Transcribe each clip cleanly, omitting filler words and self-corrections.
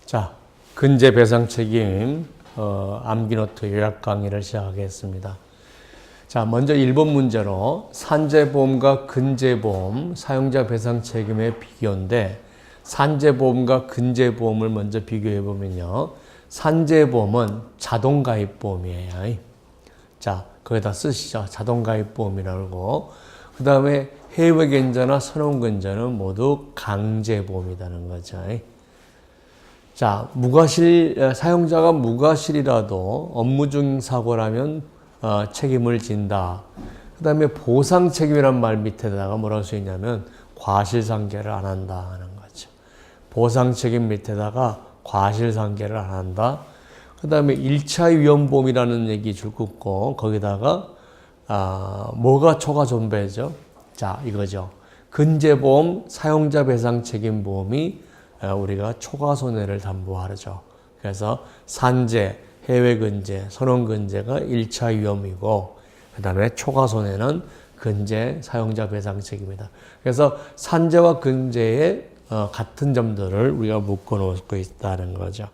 자, 근제 배상 책임 암기노트 요약 강의를 시작하겠습니다. 자, 먼저 1번 문제로 산재보험과 근제보험 사용자 배상 책임의 비교인데 산재보험과 근제보험을 먼저 비교해 보면요. 산재보험은 자동가입보험이에요. 자, 거기다 쓰시죠. 자동가입보험이라고. 그 다음에 해외근저나 선원근저는 모두 강제보험이라는 거죠. 자, 사용자가 무과실이라도 업무 중 사고라면 책임을 진다. 그 다음에 보상 책임이란 말 밑에다가 뭐라고 써있냐면 과실상계를 안 한다 하는 거죠. 보상 책임 밑에다가 과실상계를 안 한다. 그 다음에 1차 위험보험이라는 얘기 줄 긋고 거기다가 뭐가 초과 존배죠? 자, 이거죠. 근제보험, 사용자 배상 책임 보험이 우리가 초과 손해를 담보하죠. 그래서 산재, 해외근제, 선원근제가 1차 위험이고 그 다음에 초과 손해는 근제, 사용자 배상 책임이다. 그래서 산재와 근제의 같은 점들을 우리가 묶어놓고 있다는 거죠.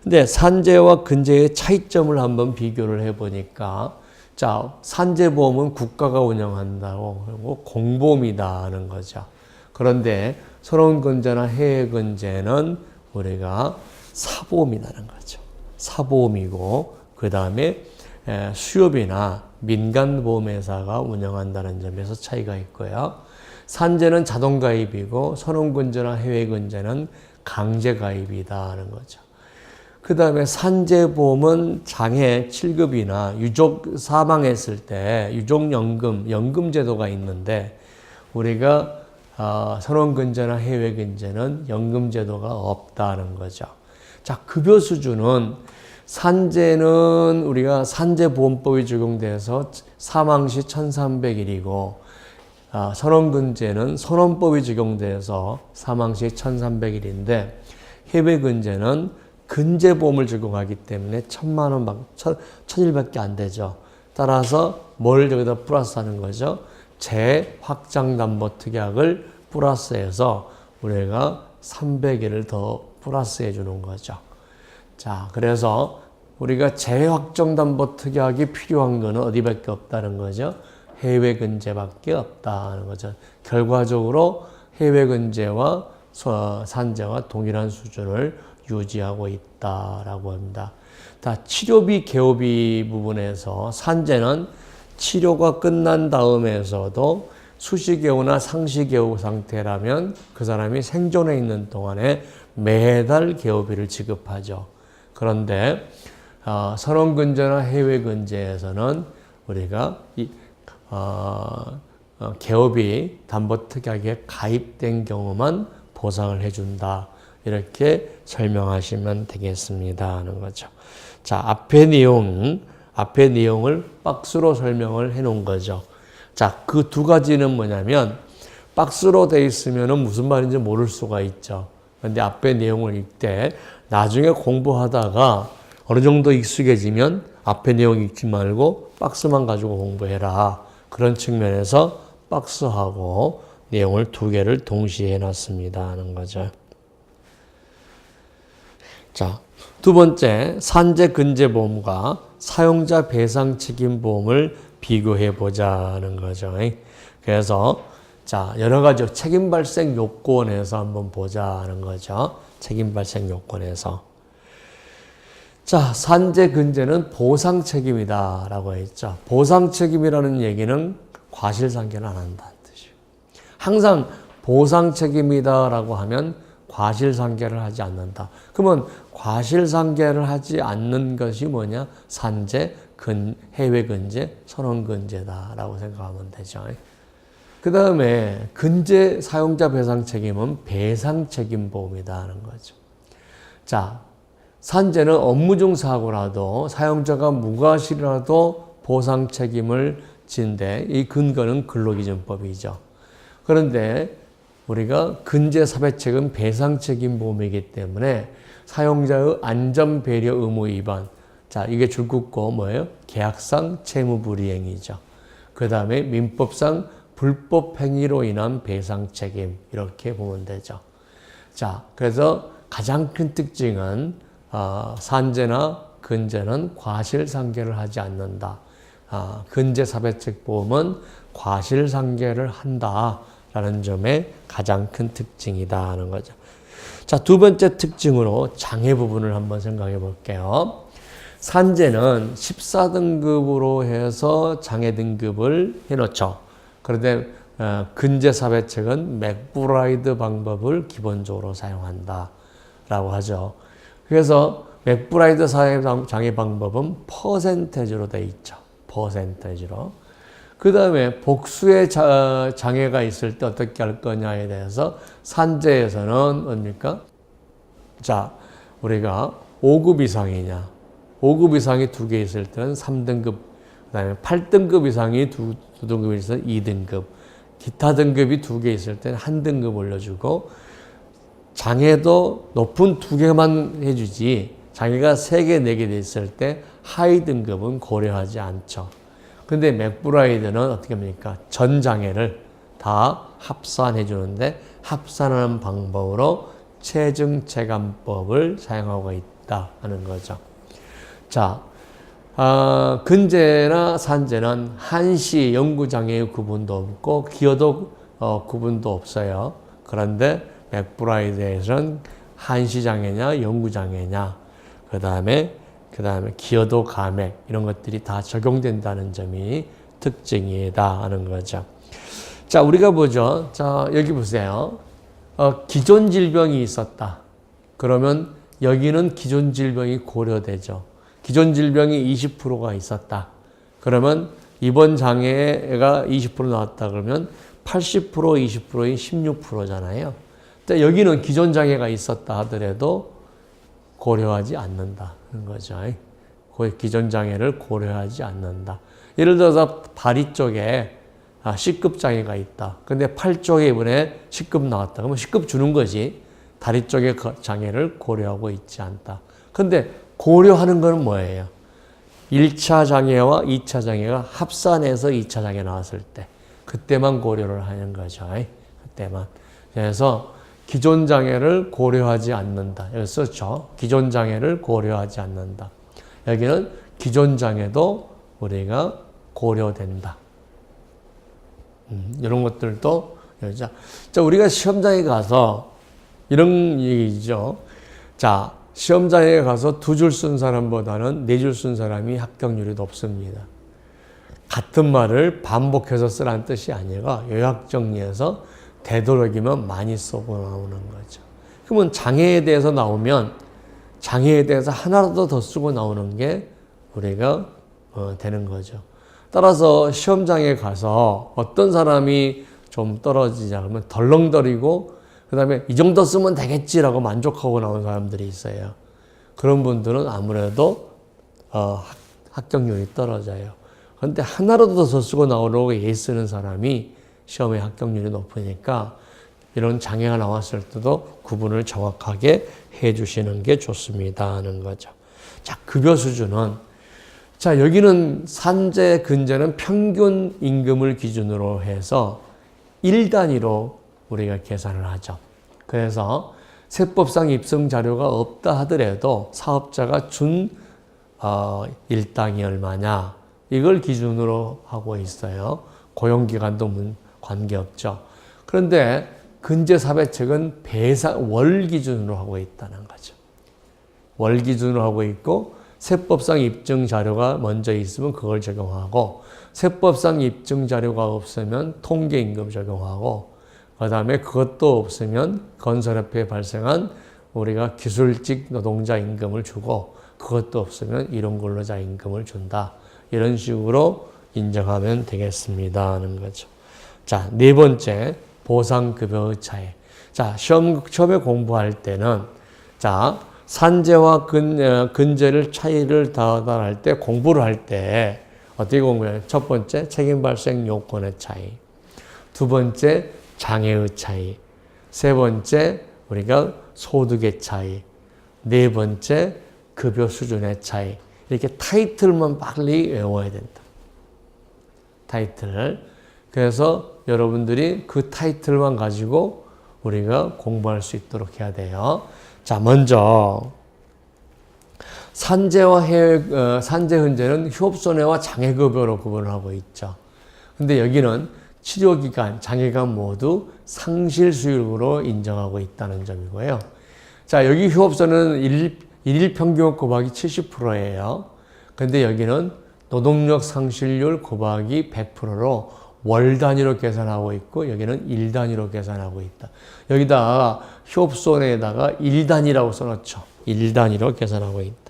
근데 산재와 근제의 차이점을 한번 비교를 해보니까 자, 산재보험은 국가가 운영한다고 그리고 공보험이다 하는 거죠. 그런데 선원근제나 해외근제는 우리가 사보험이라는 거죠. 사보험이고 그 다음에 수협이나 민간보험회사가 운영한다는 점에서 차이가 있고요. 산재는 자동가입이고 선원근제나 해외근제는 강제가입이다 하는 거죠. 그 다음에 산재보험은 장애 7급이나 유족 사망했을 때 유족연금, 연금제도가 있는데 우리가 선원근제나 해외근제는 연금제도가 없다는 거죠. 자, 급여 수준은 산재는 우리가 산재보험법이 적용돼서 사망 시 1,300일이고 선원근제는 선원법이 적용돼서 사망 시 1,300일인데 해외근제는 근제보험을 적용하기 때문에 1,000만 원, 1,000일밖에 안 되죠. 따라서 뭘 여기다 플러스하는 거죠? 재확장담보특약을 플러스해서 우리가 300일을 더 플러스해 주는 거죠. 자, 그래서 우리가 재확정담보특약이 필요한 거는 어디밖에 없다는 거죠? 해외근제밖에 없다는 거죠. 결과적으로 해외근제와 산재와 동일한 수준을 유지하고 있다라고 합니다. 자, 치료비, 개호비 부분에서 산재는 치료가 끝난 다음에서도 수시개호나 상시개호 상태라면 그 사람이 생존해 있는 동안에 매달 개호비를 지급하죠. 그런데 선원근제나 해외근제에서는 우리가 개호비 담보특약에 가입된 경우만 보상을 해준다. 이렇게 설명하시면 되겠습니다 하는 거죠. 자, 앞의 내용을 박스로 설명을 해 놓은 거죠. 자, 그 두 가지는 뭐냐면 박스로 돼 있으면 무슨 말인지 모를 수가 있죠. 그런데 앞의 내용을 읽되 나중에 공부하다가 어느 정도 익숙해지면 앞의 내용 읽지 말고 박스만 가지고 공부해라. 그런 측면에서 박스하고 내용을 두 개를 동시에 해놨습니다 하는 거죠. 자, 두 번째 산재 근제보험과 사용자 배상 책임 보험을 비교해 보자는 거죠. 그래서 자, 여러 가지 책임 발생 요건에서 한번 보자는 거죠. 책임 발생 요건에서. 자, 산재 근제는 보상 책임이다라고 했죠. 보상 책임이라는 얘기는 과실상계는 안 한다는 뜻이에요. 항상 보상 책임이다라고 하면 과실상계를 하지 않는다. 그러면 과실상계를 하지 않는 것이 뭐냐? 산재, 해외근제, 선원근제다라고 생각하면 되죠. 그 다음에 근제 사용자 배상 책임은 배상 책임 보험이다 하는 거죠. 자, 산재는 업무 중 사고라도 사용자가 무과실이라도 보상 책임을 진데 이 근거는 근로기준법이죠. 그런데 우리가 근제 사배책은 배상 책임 보험이기 때문에 사용자의 안전 배려 의무 위반. 자, 이게 줄 긋고 뭐예요? 계약상 채무 불이행이죠. 그 다음에 민법상 불법 행위로 인한 배상 책임 이렇게 보면 되죠. 자, 그래서 가장 큰 특징은 산재나 근재는 과실상계를 하지 않는다. 근재사배책보험은 과실상계를 한다라는 점에 가장 큰 특징이다 하는 거죠. 자, 두 번째 특징으로 장애 부분을 한번 생각해 볼게요. 산재는 14등급으로 해서 장애 등급을 해놓죠. 그런데 근재사배책은 맥브라이드 방법을 기본적으로 사용한다 라고 하죠. 그래서 맥브라이드 장애 방법은 퍼센테이지로 되어 있죠. 퍼센테이지로. 그 다음에 복수의 장애가 있을 때 어떻게 할 거냐에 대해서 산재에서는 뭡니까? 자, 우리가 5급 이상이냐. 5급 이상이 2개 있을 때는 3등급, 그 다음에 8등급 이상이 2등급이 있어서 2등급, 기타 등급이 2개 있을 때는 1등급 올려주고, 장애도 높은 2개만 해주지, 장애가 3개, 4개 돼 있을 때 하위 등급은 고려하지 않죠. 근데 맥브라이드는 어떻게 합니까? 전 장애를 다 합산해 주는데, 합산하는 방법으로 체증체감법을 사용하고 있다 하는 거죠. 자, 근재나 산재는 한시 영구장애의 구분도 없고 기여도 구분도 없어요. 그런데 맥브라이드에서는 한시장애냐 영구장애냐 그 다음에 기여도 감액 이런 것들이 다 적용된다는 점이 특징이다 하는 거죠. 자, 우리가 보죠. 자, 여기 보세요. 기존 질병이 있었다. 그러면 여기는 기존 질병이 고려되죠. 기존 질병이 20%가 있었다. 그러면 이번 장애가 20% 나왔다 그러면 80% 20%인 16%잖아요. 근데 여기는 기존 장애가 있었다 하더라도 고려하지 않는다는 거죠. 기존 장애를 고려하지 않는다. 예를 들어서 다리 쪽에 C급 장애가 있다. 근데 팔 쪽에 이번에 C급 나왔다. 그러면 C급 주는 거지. 다리 쪽의 장애를 고려하고 있지 않다. 근데 고려하는 것은 뭐예요? 1차 장애와 2차 장애가 합산해서 2차 장애 나왔을 때 그때만 고려를 하는 거죠. 그때만. 그래서 기존 장애를 고려하지 않는다. 여기 썼죠. 기존 장애를 고려하지 않는다. 여기는 기존 장애도 우리가 고려된다. 이런 것들도 자, 우리가 시험장에 가서 이런 얘기죠. 자, 시험장에 가서 2줄 쓴 사람보다는 4줄 쓴 사람이 합격률이 높습니다. 같은 말을 반복해서 쓰라는 뜻이 아니라 요약 정리해서 되도록이면 많이 쓰고 나오는 거죠. 그러면 장애에 대해서 나오면 장애에 대해서 하나라도 더 쓰고 나오는 게 우리가 되는 거죠. 따라서 시험장에 가서 어떤 사람이 좀 떨어지자 그러면 덜렁거리고 그 다음에 이 정도 쓰면 되겠지라고 만족하고 나온 사람들이 있어요. 그런 분들은 아무래도 합격률이 떨어져요. 그런데 하나라도 더 쓰고 나오려고 애쓰는 사람이 시험에 합격률이 높으니까 이런 장애가 나왔을 때도 구분을 정확하게 해 주시는 게 좋습니다 하는 거죠. 자, 급여 수준은 자, 여기는 산재, 근재는 평균 임금을 기준으로 해서 1단위로 우리가 계산을 하죠. 그래서 세법상 입증 자료가 없다 하더라도 사업자가 준 일당이 얼마냐 이걸 기준으로 하고 있어요. 고용기간도 관계없죠. 그런데 근재사배책은 월 기준으로 하고 있다는 거죠. 월 기준으로 하고 있고 세법상 입증 자료가 먼저 있으면 그걸 적용하고 세법상 입증 자료가 없으면 통계임금 적용하고 그 다음에 그것도 없으면 건설협회에 발생한 우리가 기술직 노동자 임금을 주고 그것도 없으면 일용근로자 임금을 준다. 이런 식으로 인정하면 되겠습니다 하는 거죠. 자, 4번째 보상급여의 차이. 자, 처음에 공부할 때는 자, 산재와 근재를 차이를 다할 때 공부를 할 때 어떻게 공부해요? 첫 번째 책임 발생 요건의 차이. 두 번째 장애의 차이. 세 번째 우리가 소득의 차이. 네 번째 급여 수준의 차이. 이렇게 타이틀만 빨리 외워야 된다. 타이틀을. 그래서 여러분들이 그 타이틀만 가지고 우리가 공부할 수 있도록 해야 돼요. 자, 먼저 산재와 산재 흔제는 휴업손해와 장애급여로 구분을 하고 있죠. 근데 여기는 치료기간, 장애간 모두 상실수익으로 인정하고 있다는 점이고요. 자, 여기 휴업손해는 일일 평균 곱하기 70%예요. 근데 여기는 노동력 상실률 곱하기 100%로 월 단위로 계산하고 있고 여기는 일 단위로 계산하고 있다. 여기다가 휴업손해에다가 일 단위라고 써놓죠. 일 단위로 계산하고 있다.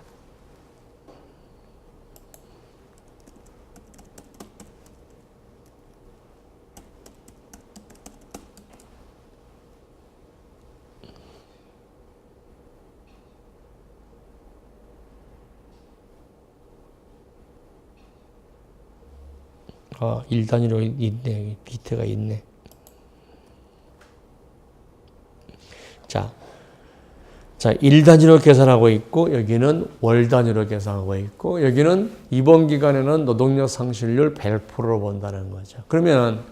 일 단위로 있네. 밑에가 있네. 자, 1 단위로 계산하고 있고, 여기는 월 단위로 계산하고 있고, 여기는 이번 기간에는 노동력 상실률 100%로 본다는 거죠. 그러면,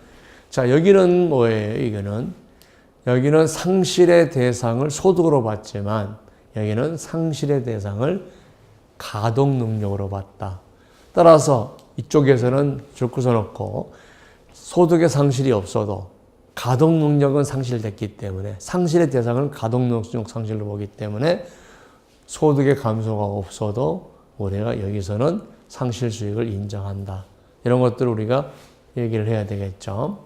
자, 여기는 뭐예요? 여기는 상실의 대상을 소득으로 봤지만, 여기는 상실의 대상을 가동 능력으로 봤다. 따라서 이쪽에서는 줄 써놓고 소득의 상실이 없어도 가동 능력은 상실됐기 때문에 상실의 대상은 가동 능력 상실로 보기 때문에 소득의 감소가 없어도 우리가 여기서는 상실 수익을 인정한다. 이런 것들을 우리가 얘기를 해야 되겠죠.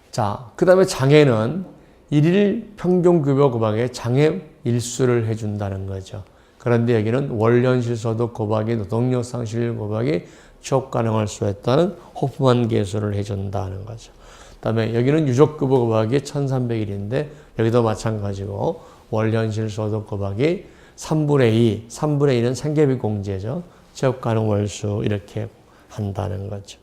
자, 그 다음에 장애는 일일 평균급여 곱하기 장애 일수를 해준다는 거죠. 그런데 여기는 월연실소득 곱하기 노동력 상실 곱하기 취업 가능할 수 있다는 호프만 계수를 해준다는 거죠. 그 다음에 여기는 유족급여 곱하기 1300일인데 여기도 마찬가지고 월현실소득 곱하기 3분의 2, 3분의 2는 생계비 공제죠. 취업 가능 월수 이렇게 한다는 거죠.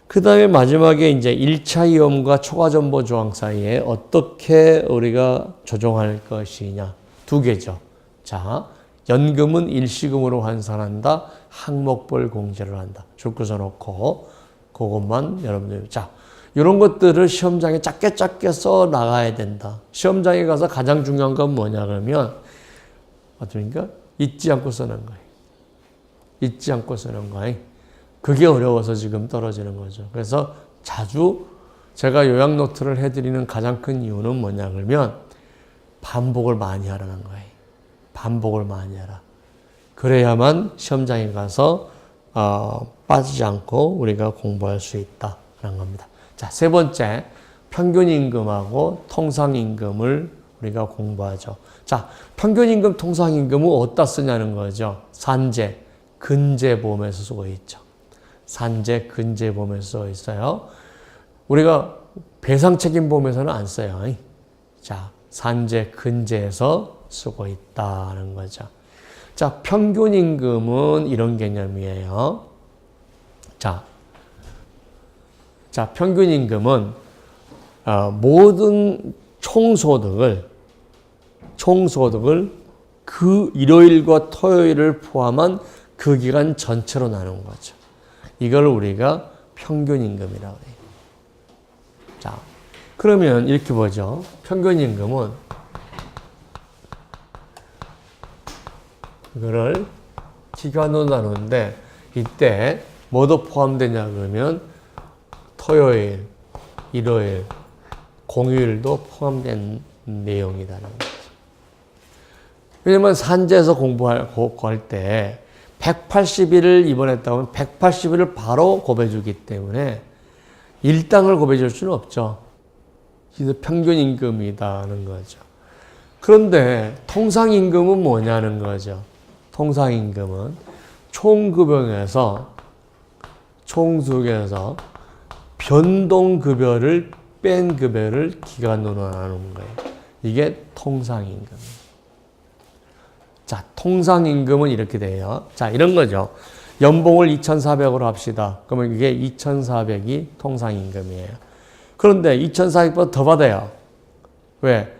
그 다음에 마지막에 이제 1차 이험과 초과 전보 조항 사이에 어떻게 우리가 조정할 것이냐. 두 개죠. 자, 연금은 일시금으로 환산한다. 항목별 공제를 한다. 줄 써놓고 그것만 여러분들 자 이런 것들을 시험장에 짧게 써 나가야 된다. 시험장에 가서 가장 중요한 건 뭐냐 그러면 어떻습니까? 잊지 않고 쓰는 거예요. 잊지 않고 쓰는 거예요. 그게 어려워서 지금 떨어지는 거죠. 그래서 자주 제가 요약 노트를 해드리는 가장 큰 이유는 뭐냐 그러면 반복을 많이 하라는 거예요. 반복을 많이 하라. 그래야만 시험장에 가서 빠지지 않고 우리가 공부할 수 있다는 겁니다. 자, 세 번째 평균임금하고 통상임금을 우리가 공부하죠. 자, 평균임금, 통상임금은 어디다 쓰냐는 거죠. 산재, 근제보험에서 쓰고 있죠. 산재, 근제보험에서 쓰고 있어요. 우리가 배상책임보험에서는 안 써요. 자, 산재, 근제에서 쓰고 있다는 거죠. 자, 평균임금은 이런 개념이에요. 자, 평균임금은 모든 총소득을 그 일요일과 토요일을 포함한 그 기간 전체로 나눈 거죠. 이걸 우리가 평균임금이라고 해요. 자, 그러면 이렇게 보죠. 평균임금은 이거를 기간으로 나누는데 이때 뭐도 포함되냐 그러면 토요일, 일요일, 공휴일도 포함된 내용이라는 거죠. 왜냐면 산재에서 공부할 때 180일을 입원했다 하면 180일을 바로 곱해주기 때문에 일당을 곱해줄 수는 없죠. 그래서 평균임금이다는 거죠. 그런데 통상임금은 뭐냐는 거죠. 통상임금은 총급여에서 총수에서 변동급여를 뺀 급여를 기간으로 나누는 거예요. 이게 통상임금이에요. 자, 통상임금은 이렇게 돼요. 자, 이런 거죠. 연봉을 2,400으로 합시다. 그러면 이게 2,400이 통상임금이에요. 그런데 2,400보다 더 받아요. 왜?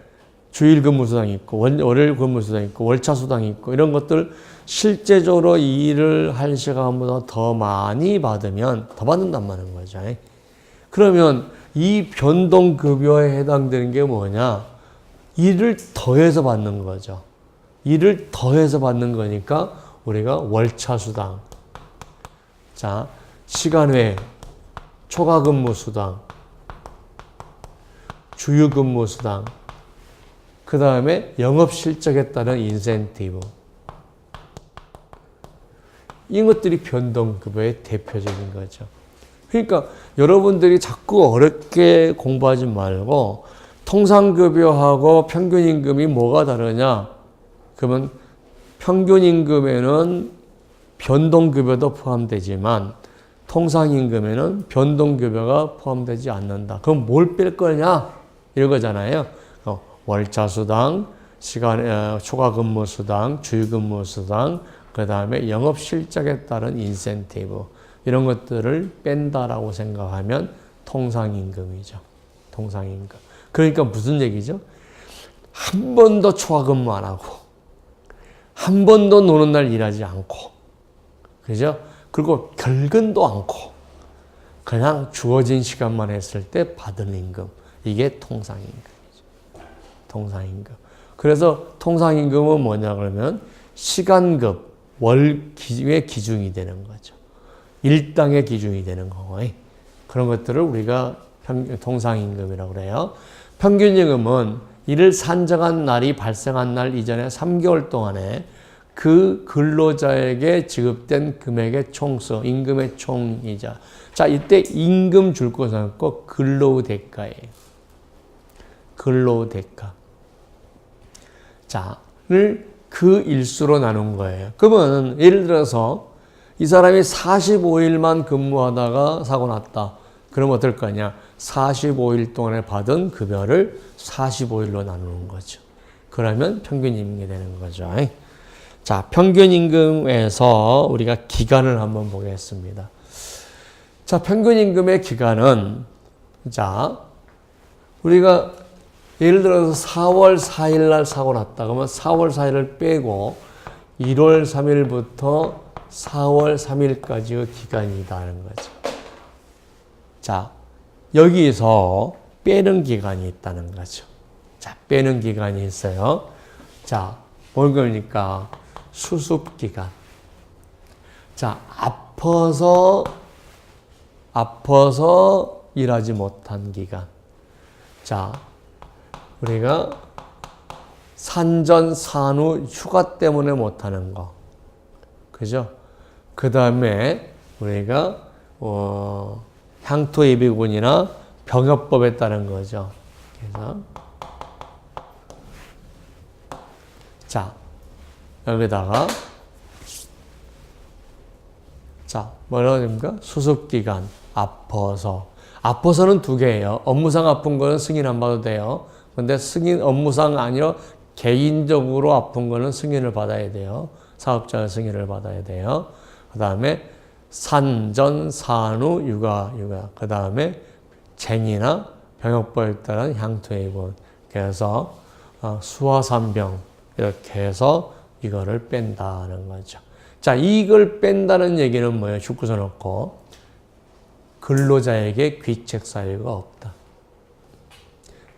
주일 근무수당이 있고, 월요일 근무수당이 있고, 월차 수당이 있고, 이런 것들 실제적으로 일을 할 시간보다 더 많이 받으면 더 받는단 말인 거죠. 그러면 이 변동급여에 해당되는 게 뭐냐? 일을 더해서 받는 거죠. 일을 더해서 받는 거니까 우리가 월차수당, 자, 시간외, 초과근무수당, 주휴근무수당, 그 다음에 영업실적에 따른 인센티브. 이것들이 변동급여의 대표적인 거죠. 그러니까 여러분들이 자꾸 어렵게 공부하지 말고 통상급여하고 평균임금이 뭐가 다르냐? 그러면 평균임금에는 변동급여도 포함되지만 통상임금에는 변동급여가 포함되지 않는다. 그럼 뭘 뺄 거냐? 이런 거잖아요. 월차수당, 초과근무수당, 주휴근무수당, 그 다음에 영업실적에 따른 인센티브 이런 것들을 뺀다라고 생각하면 통상임금이죠. 통상임금. 그러니까 무슨 얘기죠? 한 번도 초과근무 안 하고 한 번도 노는 날 일하지 않고 그죠? 그리고 결근도 않고 그냥 주어진 시간만 했을 때 받은 임금. 이게 통상임금이죠. 통상임금. 그래서 통상임금은 뭐냐 그러면 시간급, 월의 기준이 되는 거죠. 일당의 기준이 되는 거고 그런 것들을 우리가 통상임금이라고 그래요. 평균임금은 이를 산정한 날이 발생한 날 이전에 3개월 동안에 그 근로자에게 지급된 금액의 총수, 임금의 총이자. 자, 이때 임금 줄 것은 없고 근로의 대가예요. 근로의 대가. 자, 를 그 일수로 나눈 거예요. 그러면 예를 들어서 이 사람이 45일만 근무하다가 사고 났다. 그럼 어떨 거냐? 45일 동안에 받은 급여를 45일로 나누는 거죠. 그러면 평균임금이 되는 거죠. 자, 평균임금에서 우리가 기간을 한번 보겠습니다. 자, 평균임금의 기간은, 자, 우리가 예를 들어서 4월 4일 날 사고 났다. 그러면 4월 4일을 빼고 1월 3일부터 4월 3일까지의 기간이다는 거죠. 자, 여기서 빼는 기간이 있다는 거죠. 자, 빼는 기간이 있어요. 자, 뭘 그러니까 수습기간. 자, 아파서 일하지 못한 기간. 자, 우리가 산전, 산후, 휴가 때문에 못하는 거. 그죠? 그 다음에 우리가, 향토예비군이나 병역법에 따른 거죠. 그래서, 자, 여기다가, 자, 뭐라고 됩니까? 수습기간, 아파서는 두 개예요. 업무상 아픈 거는 승인 안 받아도 돼요. 근데 승인, 업무상 아니라 개인적으로 아픈 거는 승인을 받아야 돼요. 사업자의 승인을 받아야 돼요. 그 다음에 산전, 산후, 육아. 그 다음에 쟁이나 병역법에 따른 향토예비군. 그래서 수화산병 이렇게 해서 이거를 뺀다는 거죠. 자, 이걸 뺀다는 얘기는 뭐예요? 죽고 써놓고 근로자에게 귀책 사유가 없다.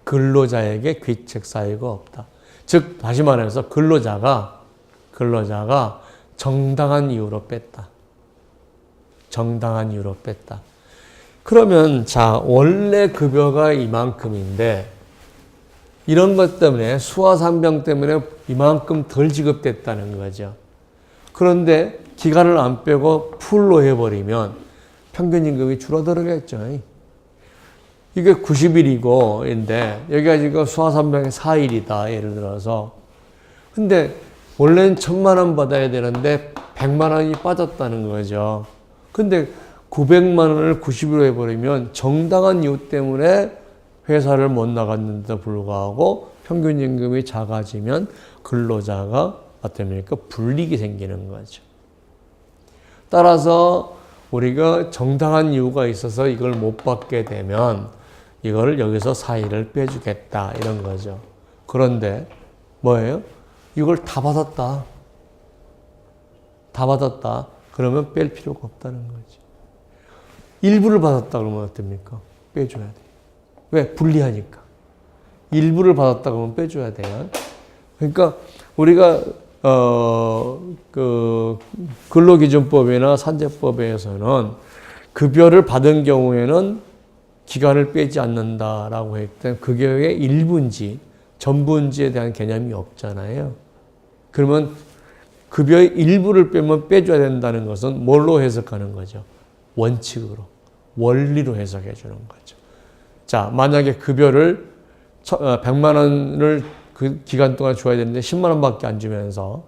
근로자에게 귀책 사유가 없다. 즉 다시 말해서 근로자가 정당한 이유로 뺐다. 정당한 이유로 뺐다. 그러면 자, 원래 급여가 이만큼인데 이런 것 때문에 수화산병 때문에 이만큼 덜 지급됐다는 거죠. 그런데 기간을 안 빼고 풀로 해버리면 평균임금이 줄어들겠죠. 이게 90일이고인데 여기가 지금 수화산병이 4일이다. 예를 들어서. 근데 원래는 1,000만 원 받아야 되는데 100만 원이 빠졌다는 거죠. 근데 900만 원을 90일로 해버리면 정당한 이유 때문에 회사를 못 나갔는데도 불구하고 평균임금이 작아지면 근로자가 어떻습니까? 불이익이 생기는 거죠. 따라서 우리가 정당한 이유가 있어서 이걸 못 받게 되면 이걸 여기서 4일을 빼주겠다 이런 거죠. 그런데 뭐예요? 이걸 다 받았다. 그러면 뺄 필요가 없다는 거지. 일부를 받았다 그러면 어떻습니까? 빼줘야 돼요. 왜? 불리하니까. 일부를 받았다 그러면 빼줘야 돼요. 그러니까 우리가 그 근로기준법이나 산재법에서는 급여를 받은 경우에는 기간을 빼지 않는다라고 했기 때문에 급여의 일부인지 전부인지에 대한 개념이 없잖아요. 그러면 급여의 일부를 빼면 빼줘야 된다는 것은 뭘로 해석하는 거죠? 원칙으로, 원리로 해석해 주는 거죠. 자, 만약에 급여를 100만 원을 그 기간 동안 줘야 되는데 10만 원밖에 안 주면서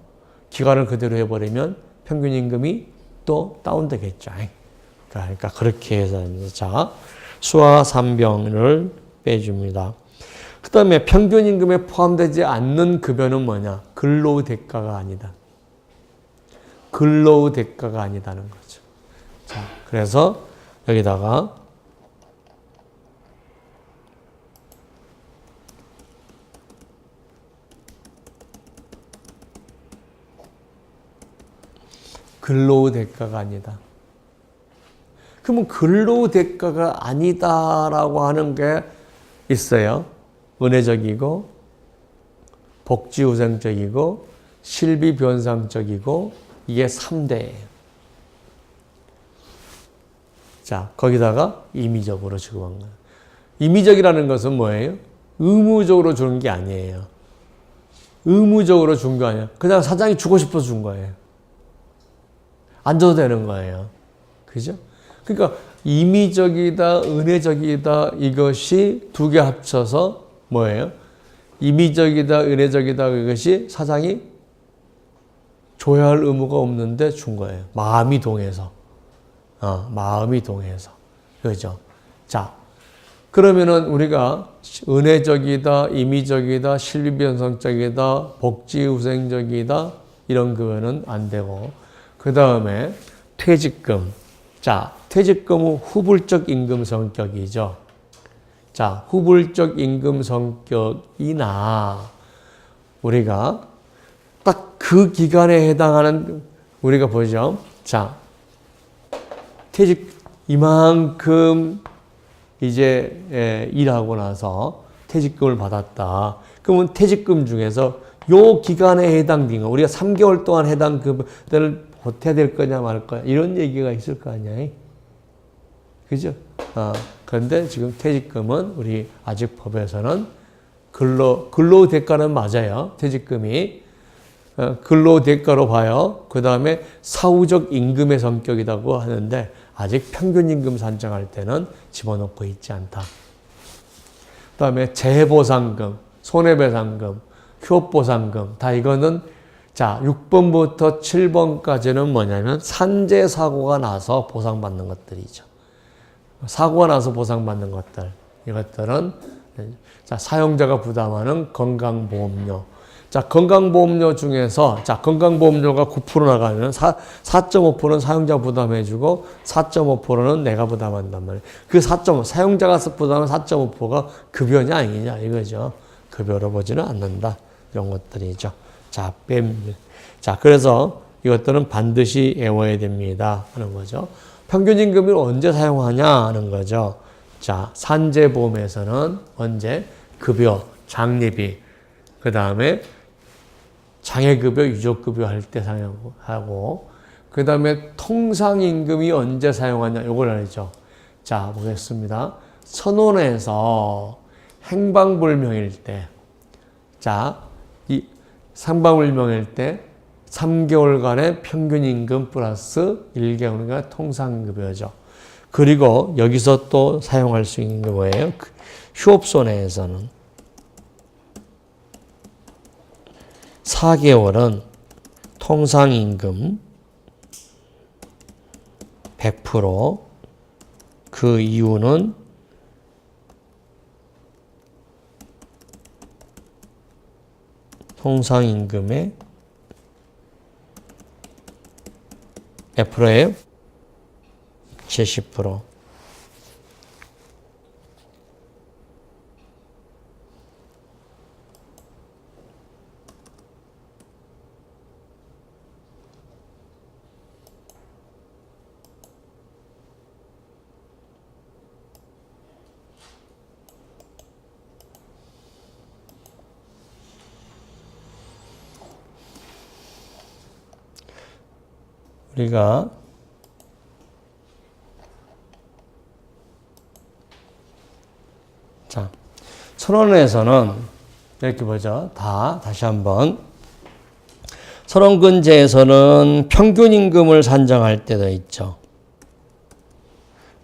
기간을 그대로 해버리면 평균 임금이 또 다운되겠죠. 그러니까 그렇게 해서 자, 수하 3병을 빼줍니다. 그 다음에 평균 임금에 포함되지 않는 급여는 뭐냐? 근로의 대가가 아니다. 근로의 대가가 아니다는 거죠. 자, 그래서 여기다가 근로의 대가가 아니다. 그러면 근로의 대가가 아니다라고 하는 게 있어요. 은혜적이고, 복지후생적이고, 실비변상적이고, 이게 3대예요. 자, 거기다가 임의적으로 지급한 거예요. 임의적이라는 것은 뭐예요? 의무적으로 주는 게 아니에요. 의무적으로 준 거 아니에요. 그냥 사장이 주고 싶어서 준 거예요. 안 줘도 되는 거예요. 그죠? 그러니까 임의적이다, 은혜적이다 이것이 두 개 합쳐서 뭐예요? 임의적이다, 은혜적이다 이것이 사장이 줘야 할 의무가 없는데 준 거예요. 마음이 동해서. 마음이 동해서. 그죠? 자, 그러면은 우리가 은혜적이다, 임의적이다, 실비변성적이다, 복지후생적이다 이런 거는 안 되고 그 다음에 퇴직금. 자, 퇴직금은 후불적 임금 성격이죠. 자, 후불적 임금 성격이나 우리가 딱 그 기간에 해당하는 우리가 보죠. 자, 퇴직 이만큼 이제 일하고 나서 퇴직금을 받았다. 그러면 퇴직금 중에서 요 기간에 해당된 거 우리가 3개월 동안 해당 그들을 버텨야 될 거냐 말 거냐 이런 얘기가 있을 거 아니야. 그죠? 그런데 지금 퇴직금은 우리 아직 법에서는 근로 대가는 맞아요. 퇴직금이 근로 대가로 봐요. 그 다음에 사후적 임금의 성격이라고 하는데 아직 평균 임금 산정할 때는 집어넣고 있지 않다. 그 다음에 재해보상금, 손해배상금, 휴업보상금 다 이거는 자 6번부터 7번까지는 뭐냐면 산재 사고가 나서 보상받는 것들이죠. 사고가 나서 보상받는 것들 이것들은 자 사용자가 부담하는 건강보험료. 자 건강보험료 중에서 자 건강보험료가 9% 나가면 4.5%는 사용자 부담해주고 4.5%는 내가 부담한단 말이에요. 그 4.5 사용자가 부담한 4.5%가 급여냐 아니냐 이거죠. 급여로 보지는 않는다. 이런 것들이죠. 자, 자, 그래서 이것들은 반드시 외워야 됩니다. 하는 거죠. 평균 임금을 언제 사용하냐 하는 거죠. 자, 산재보험에서는 언제? 급여, 장례비, 그 다음에 장애급여, 유족급여 할 때 사용하고, 그 다음에 통상임금이 언제 사용하냐, 요걸 알죠. 자, 보겠습니다. 선원에서 행방불명일 때, 자, 이 상방불명일 때 3개월간의 평균임금 플러스 1개월간 통상급여죠. 그리고 여기서 또 사용할 수 있는 게 뭐예요? 휴업손해에서는 4개월은 통상임금 100%, 그 이유는 통상임금의 몇 프로예요? 70%. 우리가 자, 선언에서는 이렇게 보죠. 다시 한번. 선언근제에서는 평균임금을 산정할 때도 있죠.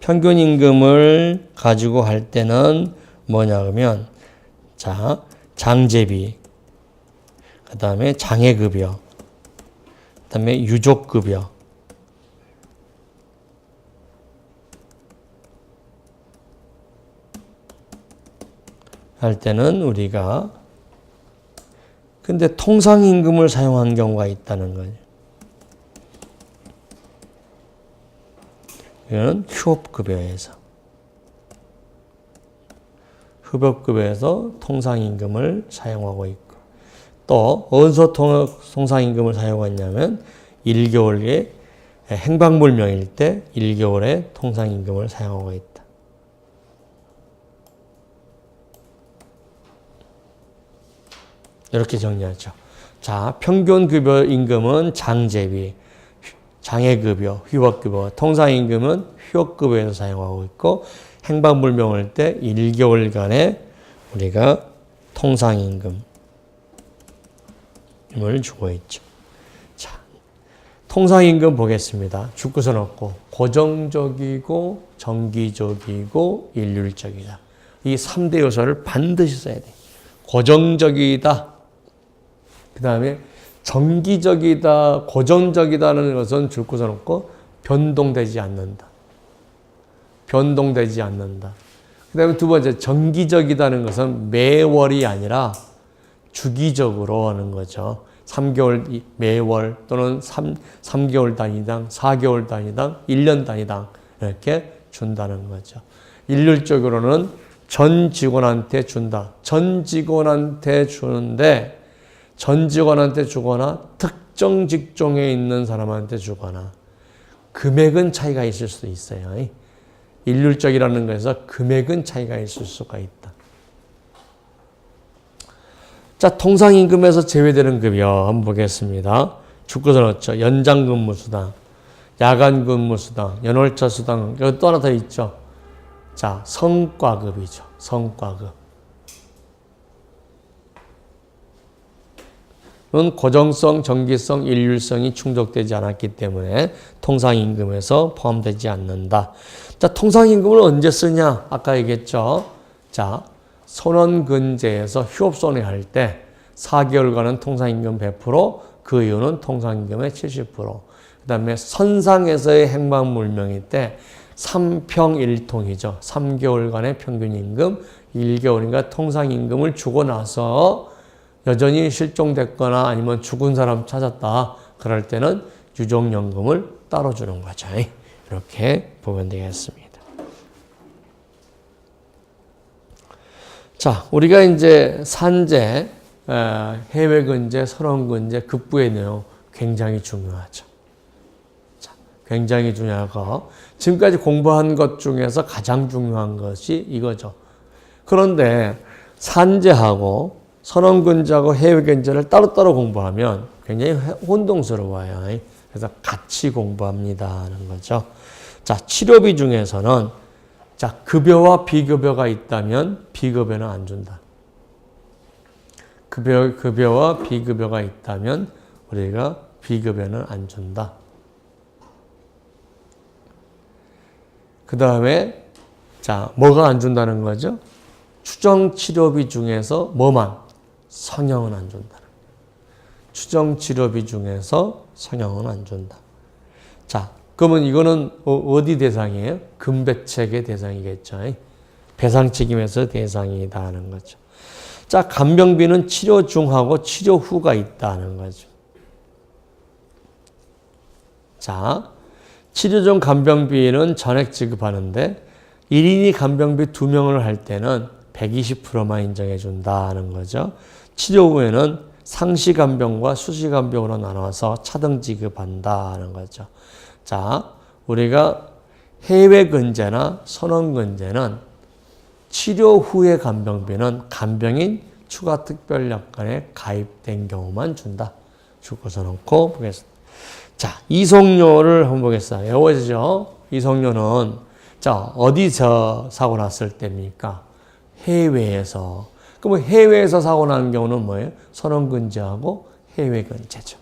평균임금을 가지고 할 때는 뭐냐 그러면 자, 장제비, 그 다음에 장애급여, 그 다음에 유족급여, 할 때는 우리가 근데 통상임금을 사용한 경우가 있다는 거죠. 이거는 휴업급여에서 통상임금을 사용하고 있고 또 어디서 통상임금을 사용했냐면 1개월에 행방불명일 때 1개월에 통상임금을 사용하고 있다. 이렇게 정리하죠. 자, 평균급여 임금은 장제비, 장애급여, 휴업급여, 통상임금은 휴업급여에서 사용하고 있고 행방불명일 때 1개월간의 우리가 통상임금을 주고 있죠. 자, 통상임금 보겠습니다. 죽고선 없고 고정적이고 정기적이고 일률적이다. 이 3대 요소를 반드시 써야 돼. 고정적이다. 그 다음에 정기적이다, 고정적이다는 것은 줄 것은 없고 변동되지 않는다. 변동되지 않는다. 그 다음에 두 번째, 정기적이다는 것은 매월이 아니라 주기적으로 하는 거죠. 3개월, 매월 또는 3개월 단위당, 4개월 단위당, 1년 단위당 이렇게 준다는 거죠. 일률적으로는 전 직원한테 준다. 전 직원한테 주는데 전 직원한테 주거나 특정 직종에 있는 사람한테 주거나 금액은 차이가 있을 수도 있어요. 일률적이라는 것에서 금액은 차이가 있을 수가 있다. 자, 통상임금에서 제외되는 급여 한번 보겠습니다. 주권은 어쩌? 연장근무수당, 야간근무수당, 연월차수당, 여기 또 하나 더 있죠. 자, 성과급이죠. 성과급. 는 고정성, 정기성, 일률성이 충족되지 않았기 때문에 통상임금에서 포함되지 않는다. 자, 통상임금을 언제 쓰냐? 아까 얘기했죠. 자, 선언근제에서 휴업손해할 때 4개월간은 통상임금 100%, 그 이유는 통상임금의 70%. 그 다음에 선상에서의 행방불명일 때 3평1통이죠. 3개월간의 평균임금, 1개월인가 통상임금을 주고 나서 여전히 실종됐거나 아니면 죽은 사람 찾았다. 그럴 때는 유족연금을 따로 주는 거죠. 이렇게 보면 되겠습니다. 자, 우리가 이제 산재, 해외근제, 선언근제, 급부의 내용 굉장히 중요하죠. 자, 굉장히 중요하고 지금까지 공부한 것 중에서 가장 중요한 것이 이거죠. 그런데 산재하고 선언근제하고 해외근제를 따로따로 공부하면 굉장히 혼동스러워요. 그래서 같이 공부합니다 하는 거죠. 자, 치료비 중에서는 자, 급여와 비급여가 있다면 비급여는 안 준다. 급여와 비급여가 있다면 우리가 비급여는 안 준다. 그 다음에 자, 뭐가 안 준다는 거죠? 추정 치료비 중에서 뭐만? 성형은 안 준다. 추정 치료비 중에서 성형은 안 준다. 자, 그러면 이거는 어디 대상이에요? 금배책의 대상이겠죠. 배상 책임에서 대상이다 하는 거죠. 자, 간병비는 치료 중하고 치료 후가 있다는 거죠. 자, 치료 중 간병비는 전액 지급하는데 1인이 간병비 2명을 할 때는 120%만 인정해 준다는 거죠. 치료 후에는 상시간병과 수시간병으로 나눠서 차등 지급한다는 거죠. 자, 우리가 해외근제나 선언근제는 치료 후의 간병비는 간병인 추가특별약관에 가입된 경우만 준다. 주고서 놓고 보겠습니다. 자, 이송료를 한번 보겠습니다. 외워지죠? 이송료는, 자, 어디서 사고 났을 때입니까? 해외에서. 그럼 해외에서 사고 나는 경우는 뭐예요? 선원근제하고 해외근제죠.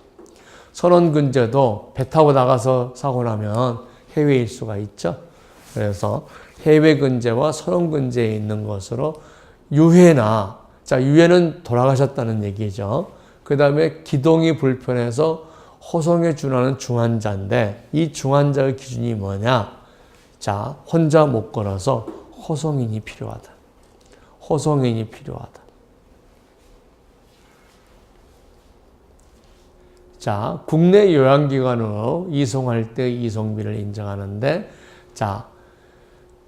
선원근제도 배 타고 나가서 사고 나면 해외일 수가 있죠. 그래서 해외근제와 선원근제에 있는 것으로 유해나, 자, 유해는 돌아가셨다는 얘기죠. 그 다음에 기동이 불편해서 호송에 준하는 중환자인데 이 중환자의 기준이 뭐냐? 자, 혼자 못 걸어서 호송인이 필요하다. 호송인이 필요하다. 자, 국내 요양기관으로 이송할 때 이송비를 인정하는데, 자,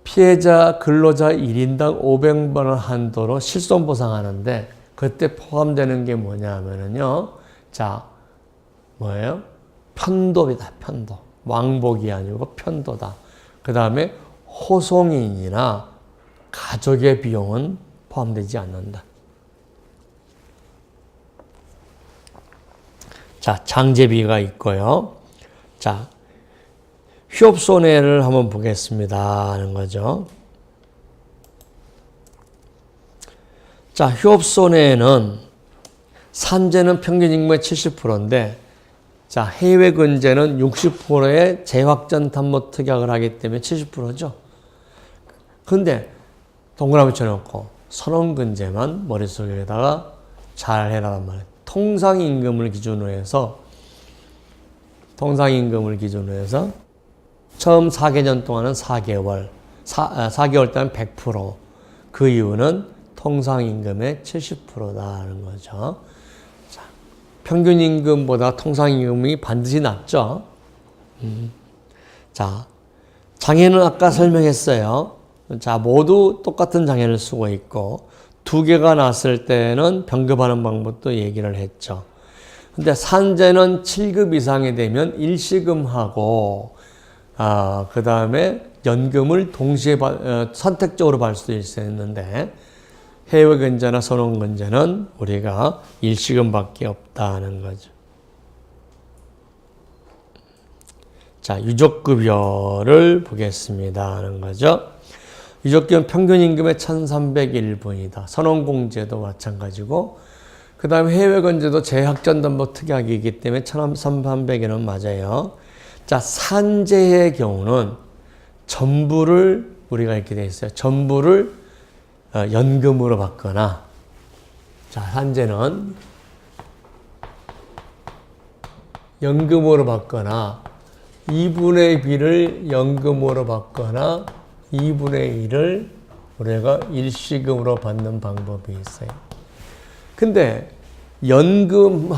피해자 근로자 1인당 500만 원 한도로 실손 보상하는데, 그때 포함되는 게 뭐냐면요. 자, 뭐예요? 편도비다, 편도. 왕복이 아니고 편도다. 그 다음에 호송인이나 가족의 비용은 포함되지 않는다. 자, 장제비가 있고요. 자, 휴업손해를 한번 보겠습니다. 하는 거죠. 자, 휴업손해는 산재는 평균 임금의 70%인데, 자, 해외 근제는 60%의 재확전 담보 특약을 하기 때문에 70%죠. 근데 동그라미 쳐놓고 선원 근제만 머릿속에다가 잘 해라란 말이에요. 통상임금을 기준으로 해서 처음 4개년 동안은 4개월, 4개월 동안 100%. 그 이유는 통상임금의 70%다는 거죠. 자, 평균임금보다 통상임금이 반드시 낮죠. 자, 장애는 아까 설명했어요. 자, 모두 똑같은 장애를 쓰고 있고 2개가 났을 때는 병급하는 방법도 얘기를 했죠. 근데 산재는 7급 이상이 되면 일시금하고 그 다음에 연금을 동시에 선택적으로 받을 수도 있었는데 해외 근제나 선원 근제는 우리가 일시금밖에 없다는 거죠. 자, 유족급여를 보겠습니다 하는 거죠. 유족급여는 평균 임금의 1,301분이다. 선원공제도 마찬가지고 그 다음에 해외 근제도 재학전담보 특약이기 때문에 1,300에는 맞아요. 자, 산재의 경우는 전부를 우리가 이렇게 돼 있어요. 전부를 연금으로 받거나, 자, 산재는 연금으로 받거나 2분의 B를 연금으로 받거나 2분의 1을 우리가 일시금으로 받는 방법이 있어요. 근데 연금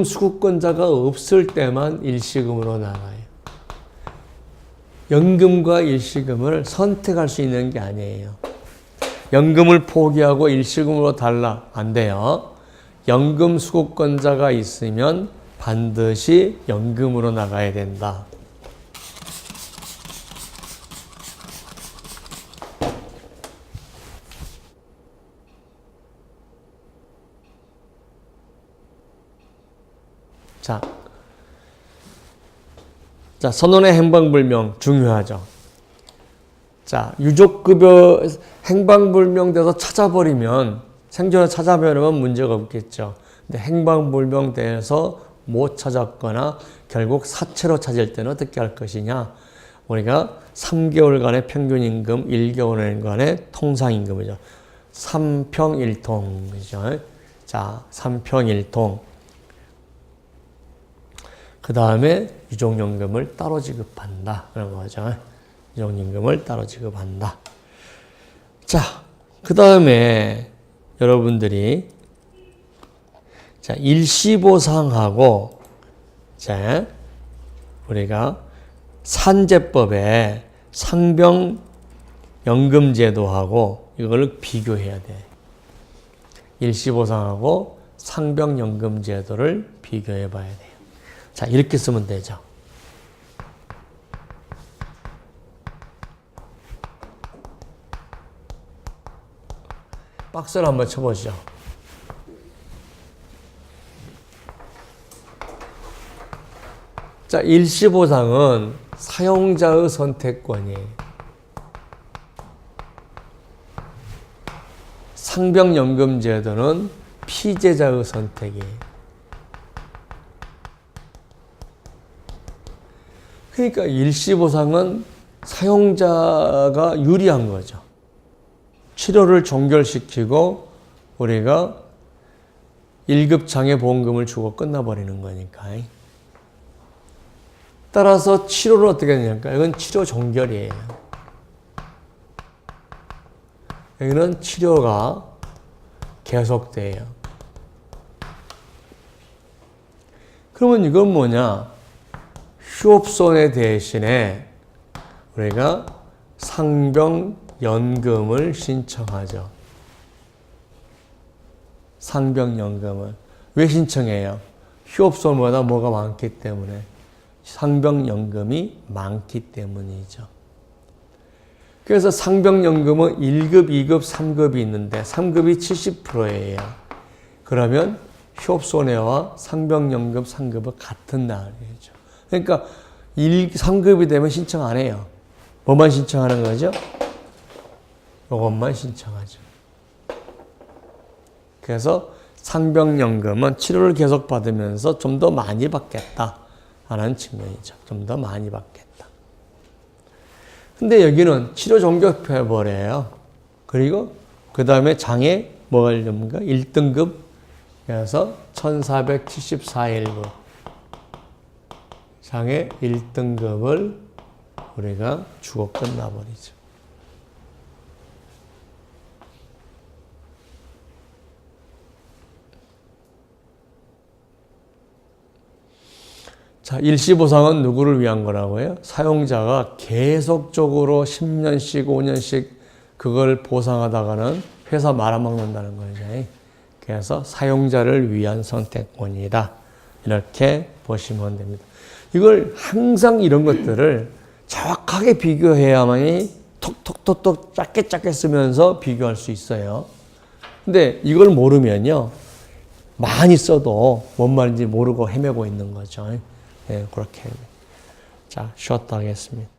수급권자가 없을 때만 일시금으로 나가요. 연금과 일시금을 선택할 수 있는 게 아니에요. 연금을 포기하고 일시금으로 달라. 안 돼요. 연금 수급권자가 있으면 반드시 연금으로 나가야 된다. 자, 선원의 행방불명 중요하죠. 자, 유족급여 행방불명돼서 찾아버리면, 생존에 찾아버리면 문제가 없겠죠. 근데 행방불명돼서 못 찾았거나 결국 사체로 찾을 때는 어떻게 할 것이냐. 우리가 3개월간의 평균임금, 1개월간의 통상임금이죠. 3평1통이죠. 자, 3평1통. 그 다음에 유족연금을 따로 지급한다. 그런 거죠. 유족연금을 따로 지급한다. 자, 그 다음에 여러분들이 자, 일시보상하고 자, 우리가 산재법에 상병연금제도하고 이걸 비교해야 돼. 일시보상하고 상병연금제도를 비교해 봐야 돼요. 자, 이렇게 쓰면 되죠. 박스를 한번 쳐보시죠. 자, 일시보상은 사용자의 선택권이에요. 상병연금제도는 피제자의 선택이에요. 그러니까 일시보상은 사용자가 유리한 거죠. 치료를 종결시키고 우리가 1급 장애보험금을 주고 끝나버리는 거니까. 따라서 치료를 어떻게 하냐니까 이건 치료 종결이에요. 여기는 치료가 계속돼요. 그러면 이건 뭐냐? 휴업손해 대신에 우리가 상병연금을 신청하죠. 상병연금을. 왜 신청해요? 휴업손보다 뭐가 많기 때문에. 상병연금이 많기 때문이죠. 그래서 상병연금은 1급, 2급, 3급이 있는데 3급이 70%예요. 그러면 휴업손해와 상병연금 3급은 같은 나라죠. 그러니까 3급이 되면 신청 안 해요. 뭐만 신청하는 거죠? 이것만 신청하죠. 그래서 상병연금은 치료를 계속 받으면서 좀 더 많이 받겠다 하는 측면이죠. 좀 더 많이 받겠다. 근데 여기는 치료 종결해버려요. 그리고 그 다음에 장애 뭐가 됩니까? 1등급 그래서 1474일분 장애 1등급을 우리가 주고 끝나버리죠. 자, 일시보상은 누구를 위한 거라고요? 사용자가 계속적으로 10년씩, 5년씩 그걸 보상하다가는 회사 말아먹는다는 거죠. 그래서 사용자를 위한 선택권이다. 이렇게 보시면 됩니다. 이걸 항상 이런 것들을 정확하게 비교해야만이 톡톡톡톡 짧게 쓰면서 비교할 수 있어요. 근데 이걸 모르면요. 많이 써도 뭔 말인지 모르고 헤매고 있는 거죠. 네, 그렇게. 자, 쉬었다 하겠습니다.